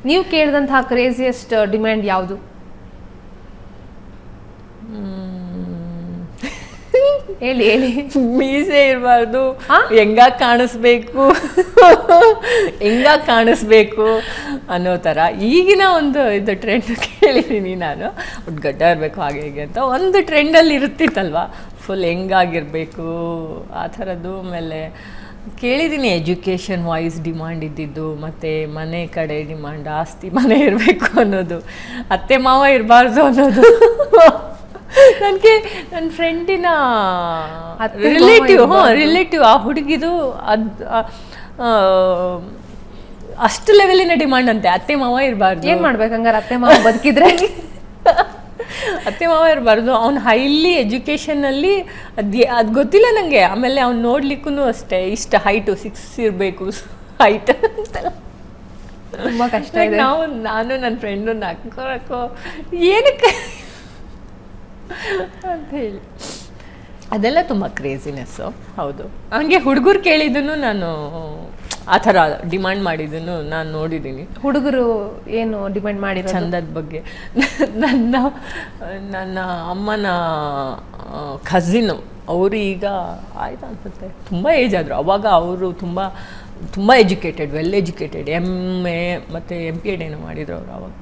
ನೀವು ಕೇಳಿದಂತಹ craziest demand ಯಾವುದು? ಹೇಳಿ ಹೇಳಿ. ಮೀಸೆ ಇರಬಾರ್ದು, ಹೆಂಗಾಗಿ ಕಾಣಿಸ್ಬೇಕು ಅನ್ನೋ ಥರ ಈಗಿನ ಒಂದು ಇದು ಟ್ರೆಂಡ್ ಕೇಳಿದ್ದೀನಿ ನಾನು. ಗಡ್ಡ ಇರಬೇಕು ಹಾಗೆ ಹೀಗೆ ಅಂತ ಒಂದು ಟ್ರೆಂಡಲ್ಲಿ ಇರುತ್ತಿತ್ತಲ್ವ, ಫುಲ್ ಹೆಂಗಾಗಿರಬೇಕು ಆ ಥರದ್ದು. ಆಮೇಲೆ ಕೇಳಿದ್ದೀನಿ ಎಜುಕೇಷನ್ ವೈಸ್ ಡಿಮಾಂಡ್ ಇದ್ದಿದ್ದು, ಮತ್ತು ಮನೆ ಕಡೆ ಡಿಮಾಂಡ್, ಆಸ್ತಿ ಮನೆ ಇರಬೇಕು ಅನ್ನೋದು, ಅತ್ತೆ ಮಾವ ಇರಬಾರ್ದು ಅನ್ನೋದು. ನನಗೆ ನನ್ನ ಫ್ರೆಂಡಿನ ರಿಲೇಟಿವ್ ಆ ಹುಡುಗಿದು ಅಷ್ಟು ಲೆವೆಲಿನ ಡಿಮಾಂಡ್ ಅಂತೆ, ಅತ್ತೆ ಮಾವ ಇರಬಾರ್ದು. ಏನು ಮಾಡ್ಬೇಕು ಹಂಗಾರೆ ಅತ್ತೆ ಮಾವ ಬದುಕಿದ್ರೆ? ಅತ್ತೆ ಮಾವ ಇರಬಾರ್ದು, ಅವ್ನು ಹೈಲಿ ಎಜುಕೇಷನಲ್ಲಿ ಅದು ಗೊತ್ತಿಲ್ಲ ನನಗೆ. ಆಮೇಲೆ ಅವ್ನು ನೋಡ್ಲಿಕ್ಕೂ ಅಷ್ಟೇ, ಇಷ್ಟು ಹೈಟು 6 ಇರಬೇಕು ಹೈಟ್ ಅಂತೆಲ್ಲ ತುಂಬ ಕಷ್ಟ ಇದೆ. ನಾನು ನನ್ನ ಫ್ರೆಂಡು ನಕ್ಕೊಳಕ್ಕೋ ಏನಕ್ಕೆ ಅಂತ ಹೇಳಿ ಅದೆಲ್ಲ ತುಂಬ ಕ್ರೇಜಿನೆಸ್ಸು. ಹೌದು, ಹಂಗೆ ಹುಡುಗರು ಕೇಳಿದ್ದನ್ನು ನಾನು ಆ ಥರ ಡಿಮ್ಯಾಂಡ್ ಮಾಡಿದ್ದನ್ನು ನಾನು ನೋಡಿದ್ದೀನಿ. ಹುಡುಗರು ಏನು ಡಿಮ್ಯಾಂಡ್ ಮಾಡಿರೋ? ಚಂದದ ಬಗ್ಗೆ. ನನ್ನ ಅಮ್ಮನ ಕಝಿನು ಅವರು ಈಗ ಆಯ್ತು ಅನ್ಸುತ್ತೆ, ತುಂಬ ಏಜ್ ಆದರು. ಅವಾಗ ಅವರು ತುಂಬ ಎಜುಕೇಟೆಡ್, ವೆಲ್ ಎಜುಕೇಟೆಡ್, MA ಮತ್ತು MPEd ಏನೋ ಮಾಡಿದ್ರು ಅವರು. ಅವಾಗ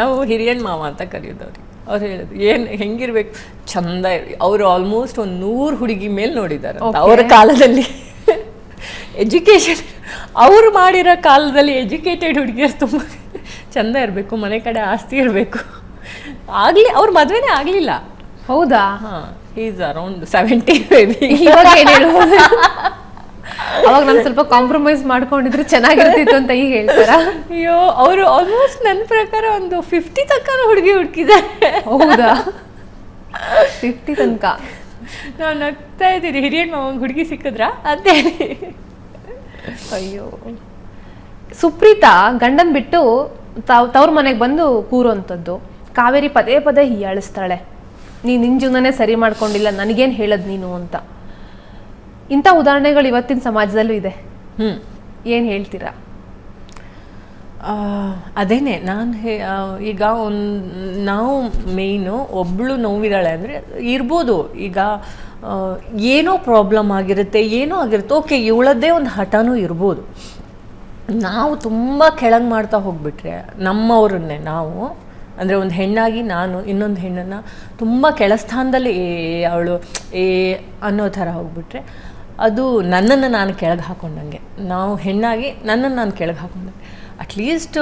ನಾವು ಹಿರಿಯಣ್ಣ ಮಾವ ಅಂತ ಕರೆಯೋದವ್ರಿಗೆ. ಅವ್ರು ಹೇಳಿದ್ರು ಹೆಂಗಿರ್ಬೇಕು, ಚಂದ. ಅವರು ಆಲ್ಮೋಸ್ಟ್ ಒಂದು 100 ಹುಡುಗಿ ಮೇಲೆ ನೋಡಿದ್ದಾರೆ ಅವರ ಕಾಲದಲ್ಲಿ. ಎಜುಕೇಷನ್ ಅವರು ಮಾಡಿರೋ ಕಾಲದಲ್ಲಿ ಎಜುಕೇಟೆಡ್ ಹುಡುಗಿಯರು ತುಂಬ ಚಂದ ಇರಬೇಕು, ಮನೆ ಕಡೆ ಆಸ್ತಿ ಇರಬೇಕು. ಅವ್ರ ಮದುವೆನೇ ಆಗಲಿಲ್ಲ. ಹೌದಾ? ಹಾಂ, ಈಸ್ ಅರೌಂಡ್ 70 ಮೇಬಿ. ಅವಾಗ ನಾನು ಸ್ವಲ್ಪ ಕಾಂಪ್ರಮೈಸ್ ಮಾಡ್ಕೊಂಡಿದ್ರೆ ಚೆನ್ನಾಗಿರ್ತಿತ್ತು ಅಂತ ಈಗ ಹೇಳ್ತಾರ? ಅಯ್ಯೋ, ಅವರು ಆಲ್ಮೋಸ್ಟ್ ನನ್ನ ಪ್ರಕಾರ ಒಂದು 50 ತನಕ ಹುಡುಗಿ ಹುಡುಕಿದ್ದಾರೆ. ಹೌದಾ? 50 ತನಕ? ನಾವು ನಗ್ತಾ ಇದ್ದೀರಿ, ಹಿರಿಯಣ್ಣ ಮಾವಂಗೆ ಹುಡುಗಿ ಸಿಕ್ಕಿದ್ರಾ ಅಂತೇಳಿ. ಅಯ್ಯೋ, ಸುಪ್ರೀತಾ ಗಂಡನ್ ಬಿಟ್ಟು ತವ್ರ ಮನೆಗೆ ಬಂದು ಕೂರೋಂಥದ್ದು. ಕಾವೇರಿ ಪದೇ ಪದೇ ಹೀಯಾಳಿಸ್ತಾಳೆ, ನಿನ್ನ ಜೀವನನೇ ಸರಿ ಮಾಡ್ಕೊಂಡಿಲ್ಲ, ನನಗೇನು ಹೇಳದ್ ನೀನು ಅಂತ. ಇಂಥ ಉದಾಹರಣೆಗಳು ಇವತ್ತಿನ ಸಮಾಜದಲ್ಲೂ ಇದೆ. ಏನು ಹೇಳ್ತೀರಾ? ಅದೇನೆ ನಾನು ಈಗ ನಾವು ಮೇಯ್ನು ಒಬ್ಬಳು ನೋವಿದ್ದಾಳೆ ಅಂದರೆ ಇರ್ಬೋದು. ಈಗ ಏನೋ ಪ್ರಾಬ್ಲಮ್ ಆಗಿರುತ್ತೆ, ಏನೋ ಆಗಿರುತ್ತೆ, ಓಕೆ, ಇವಳದ್ದೇ ಒಂದು ಹಠನೂ ಇರ್ಬೋದು. ನಾವು ತುಂಬ ಕೆಳಗೆ ಮಾಡ್ತಾ ಹೋಗ್ಬಿಟ್ರೆ ನಮ್ಮವ್ರನ್ನೇ ನಾವು, ಅಂದರೆ ಒಂದು ಹೆಣ್ಣಾಗಿ ನಾನು ಇನ್ನೊಂದು ಹೆಣ್ಣನ್ನು ತುಂಬ ಕೆಳಸ್ಥಾನದಲ್ಲಿ ಅವಳು ಅನ್ನೋ ಥರ ಹೋಗ್ಬಿಟ್ರೆ ಅದು ನನ್ನನ್ನು ನಾನು ಕೆಳಗೆ ಹಾಕ್ಕೊಂಡಂಗೆ. ನಾವು ಹೆಣ್ಣಾಗಿ ನನ್ನನ್ನು ನಾನು ಕೆಳಗೆ ಹಾಕ್ಕೊಂಡಂಗೆ. ಅಟ್ಲೀಸ್ಟು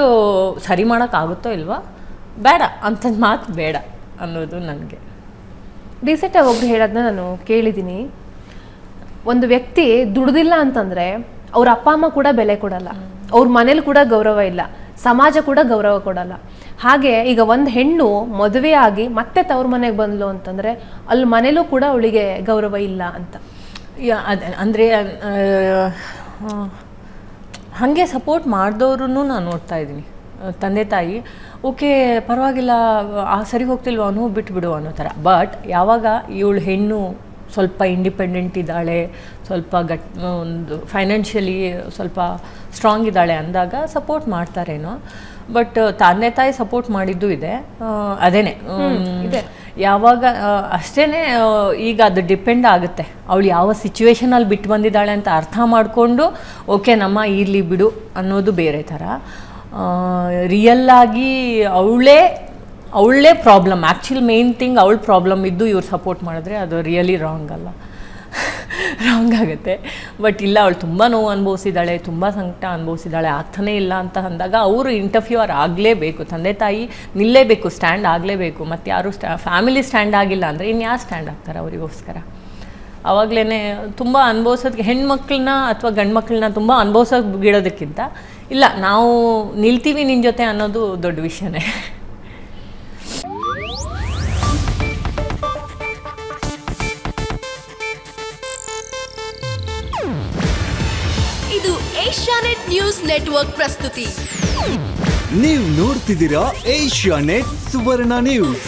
ಸರಿ ಮಾಡೋಕ್ಕಾಗುತ್ತೋ ಇಲ್ವಾ, ಬೇಡ ಅಂಥದ್ದು ಮಾತು ಬೇಡ ಅನ್ನೋದು ನನಗೆ. ರೀಸೆಂಟಾಗಿ ಒಬ್ರು ಹೇಳೋದನ್ನ ನಾನು ಕೇಳಿದ್ದೀನಿ. ಒಂದು ವ್ಯಕ್ತಿ ದುಡ್ದಿಲ್ಲ ಅಂತಂದರೆ ಅವ್ರ ಅಪ್ಪ ಅಮ್ಮ ಕೂಡ ಬೆಲೆ ಕೊಡಲ್ಲ, ಅವ್ರ ಮನೇಲಿ ಕೂಡ ಗೌರವ ಇಲ್ಲ, ಸಮಾಜ ಕೂಡ ಗೌರವ ಕೊಡಲ್ಲ. ಹಾಗೆ ಈಗ ಒಂದು ಹೆಣ್ಣು ಮದುವೆ ಆಗಿ ಮತ್ತೆ ತವ್ರ ಮನೆಗೆ ಬಂದ್ಲು ಅಂತಂದರೆ ಅಲ್ಲಿ ಮನೇಲೂ ಕೂಡ ಅವಳಿಗೆ ಗೌರವ ಇಲ್ಲ ಅಂತ. ಅಂದರೆ ಹಾಗೆ ಸಪೋರ್ಟ್ ಮಾಡಿದವ್ರೂ ನಾನು ನೋಡ್ತಾ ಇದ್ದೀನಿ. ತಂದೆ ತಾಯಿ ಓಕೆ ಪರವಾಗಿಲ್ಲ, ಸರಿ ಹೋಗ್ತಿಲ್ವ ಅವನು ಬಿಟ್ಬಿಡು ಅನ್ನೋ ಥರ. ಬಟ್ ಯಾವಾಗ ಇವಳು ಹೆಣ್ಣು ಸ್ವಲ್ಪ ಇಂಡಿಪೆಂಡೆಂಟ್ ಇದ್ದಾಳೆ, ಸ್ವಲ್ಪ ಒಂದು ಫೈನಾನ್ಷಿಯಲಿ ಸ್ವಲ್ಪ ಸ್ಟ್ರಾಂಗ್ ಇದ್ದಾಳೆ ಅಂದಾಗ ಸಪೋರ್ಟ್ ಮಾಡ್ತಾರೇನೋ. ಬಟ್ ತಂದೆ ತಾಯಿ ಸಪೋರ್ಟ್ ಮಾಡಿದ್ದು ಇದೆ. ಅದೇನೆ ಇದೆ ಯಾವಾಗ ಅಷ್ಟೇ. ಈಗ ಅದು ಡಿಪೆಂಡ್ ಆಗುತ್ತೆ, ಅವಳು ಯಾವ ಸಿಚುವೇಶನಲ್ಲಿ ಬಿಟ್ಟು ಬಂದಿದ್ದಾಳೆ ಅಂತ ಅರ್ಥ ಮಾಡಿಕೊಂಡು ಓಕೆ ನಮ್ಮ ಇರಲಿ ಬಿಡು ಅನ್ನೋದು ಬೇರೆ ಥರ. ರಿಯಲ್ಲಾಗಿ ಅವಳೇ ಪ್ರಾಬ್ಲಮ್, ಆ್ಯಕ್ಚುಲಿ ಮೇನ್ ಥಿಂಗ್ ಅವಳ ಪ್ರಾಬ್ಲಮ್ ಇದ್ದು ಇವ್ರು ಸಪೋರ್ಟ್ ಮಾಡಿದ್ರೆ ಅದು ರಿಯಲಿ ರಾಂಗ್ ಅಲ್ಲ, ರಾಂಗ್ ಆಗುತ್ತೆ. ಬಟ್ ಇಲ್ಲ, ಅವಳು ತುಂಬ ನೋವು ಅನುಭವಿಸಿದ್ದಾಳೆ, ತುಂಬ ಸಂಕಟ ಅನುಭವಿಸಿದ್ದಾಳೆ, ಆಗ್ತಾನೇ ಇಲ್ಲ ಅಂತ ಅಂದಾಗ ಅವರು ಇಂಟರ್ಫ್ಯೂರ್ ಆಗಲೇಬೇಕು, ತಂದೆ ತಾಯಿ ನಿಲ್ಲೇಬೇಕು, ಸ್ಟ್ಯಾಂಡ್ ಆಗಲೇಬೇಕು. ಮತ್ತು ಯಾರು ಫ್ಯಾಮಿಲಿ ಸ್ಟ್ಯಾಂಡ್ ಆಗಿಲ್ಲ ಅಂದರೆ ಇನ್ಯಾರು ಸ್ಟ್ಯಾಂಡ್ ಆಗ್ತಾರೆ ಅವರಿಗೋಸ್ಕರ? ಆವಾಗಲೇ ತುಂಬ ಅನುಭವಿಸೋದಕ್ಕೆ ಹೆಣ್ಮಕ್ಳನ್ನ ಅಥವಾ ಗಂಡು ಮಕ್ಕಳನ್ನ ತುಂಬ ಅನುಭವಿಸೋಕೆ ಬಿಡೋದಕ್ಕಿಂತ ಇಲ್ಲ ನಾವು ನಿಲ್ತೀವಿ ನಿನ್ನ ಜೊತೆ ಅನ್ನೋದು ದೊಡ್ಡ ವಿಷಯನೇ. ಇದು ಏಷ್ಯಾನೆಟ್ ನ್ಯೂಸ್ ನೆಟ್ವರ್ಕ್ ಪ್ರಸ್ತುತಿ. ನೀವು ನೋಡ್ತಿದ್ದೀರಾ ಏಷ್ಯಾನೆಟ್ ಸುವರ್ಣ ನ್ಯೂಸ್.